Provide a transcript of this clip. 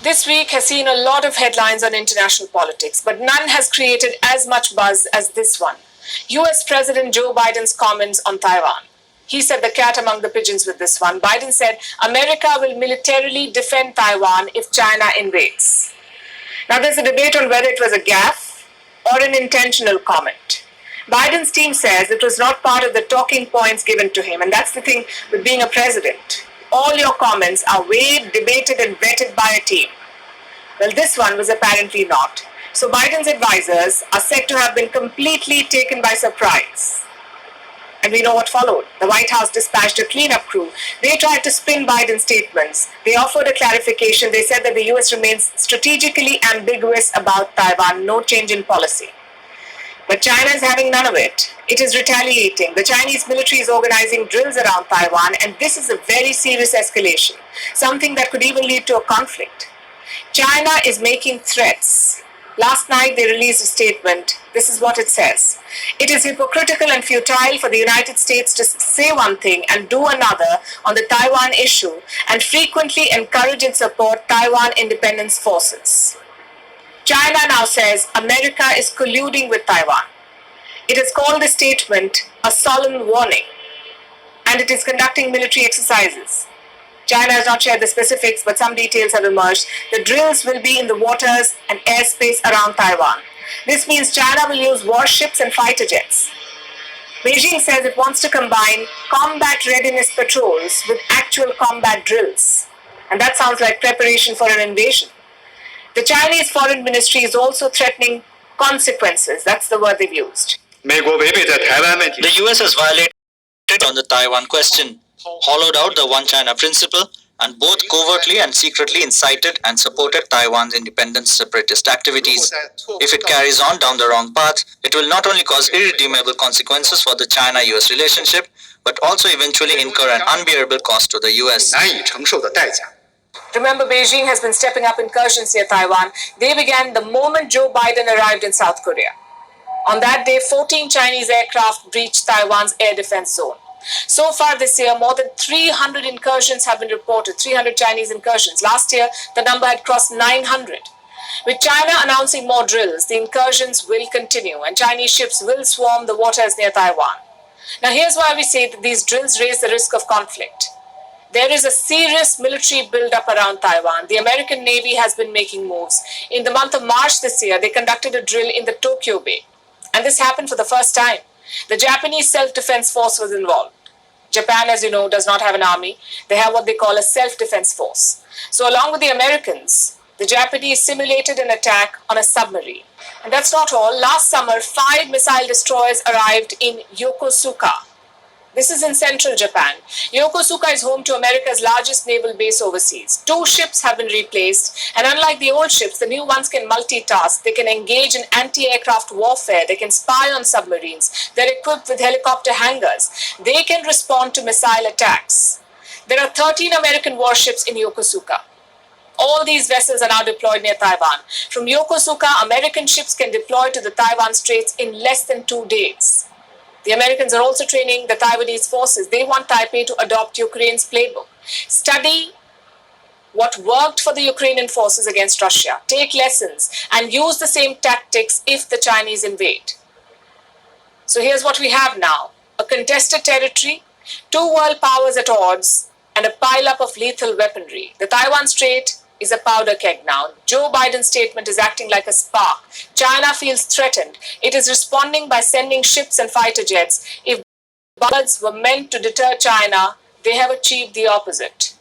This week has seen a lot of headlines on international politics, but none has created as much buzz as this one. US President Joe Biden's comments on Taiwan. He said the cat among the pigeons with this one. Biden said America will militarily defend Taiwan if China invades. Now there's a debate on whether it was a gaffe or an intentional comment. Biden's team says it was not part of the talking points given to him, and that's the thing with being a president. All your comments are weighed, debated, and vetted by a team. Well, this one was apparently not. So Biden's advisors are said to have been completely taken by surprise. And we know what followed. The White House dispatched a cleanup crew. They tried to spin Biden's statements. They offered a clarification. They said that the US remains strategically ambiguous about Taiwan, no change in policy. But China is having none of it. It is retaliating. The Chinese military is organizing drills around Taiwan, and this is a very serious escalation, something that could even lead to a conflict. China is making threats. Last night they released a statement. This is what it says. It is hypocritical and futile for the United States to say one thing and do another on the Taiwan issue and frequently encourage and support Taiwan independence forces. China now says America is colluding with Taiwan. It has called the statement a solemn warning, and it is conducting military exercises. China has not shared the specifics, but some details have emerged. The drills will be in the waters and airspace around Taiwan. This means China will use warships and fighter jets. Beijing says it wants to combine combat readiness patrols with actual combat drills. And that sounds like preparation for an invasion. The Chinese Foreign Ministry is also threatening consequences. That's the word they've used. The US has violated on the Taiwan question, hollowed out the One China principle, and both covertly and secretly incited and supported Taiwan's independent separatist activities. If it carries on down the wrong path, it will not only cause irredeemable consequences for the China-US relationship, but also eventually incur an unbearable cost to the US. Remember, Beijing has been stepping up incursions near Taiwan. They began the moment Joe Biden arrived in South Korea. On that day, 14 Chinese aircraft breached Taiwan's air defense zone. So far this year, more than 300 incursions have been reported, 300 Chinese incursions. Last year, the number had crossed 900. With China announcing more drills, the incursions will continue and Chinese ships will swarm the waters near Taiwan. Now, here's why we say that these drills raise the risk of conflict. There is a serious military buildup around Taiwan. The American Navy has been making moves. In the month of March this year, they conducted a drill in the Tokyo Bay. And this happened for the first time. The Japanese self-defense force was involved. Japan, as you know, does not have an army. They have what they call a self-defense force. So along with the Americans, the Japanese simulated an attack on a submarine. And that's not all. Last summer, 5 missile destroyers arrived in Yokosuka. This is in central Japan. Yokosuka is home to America's largest naval base overseas. 2 ships have been replaced, and unlike the old ships, the new ones can multitask. They can engage in anti-aircraft warfare. They can spy on submarines. They're equipped with helicopter hangars. They can respond to missile attacks. There are 13 American warships in Yokosuka. All these vessels are now deployed near Taiwan. From Yokosuka, American ships can deploy to the Taiwan Straits in less than 2 days. The Americans are also training the Taiwanese forces. They want Taipei to adopt Ukraine's playbook. Study what worked for the Ukrainian forces against Russia. Take lessons and use the same tactics if the Chinese invade. So here's what we have now. A contested territory, 2 world powers at odds, and a pile-up of lethal weaponry. The Taiwan Strait is a powder keg now. Joe Biden's statement is acting like a spark. China feels threatened. It is responding by sending ships and fighter jets. If bullets were meant to deter China, they have achieved the opposite.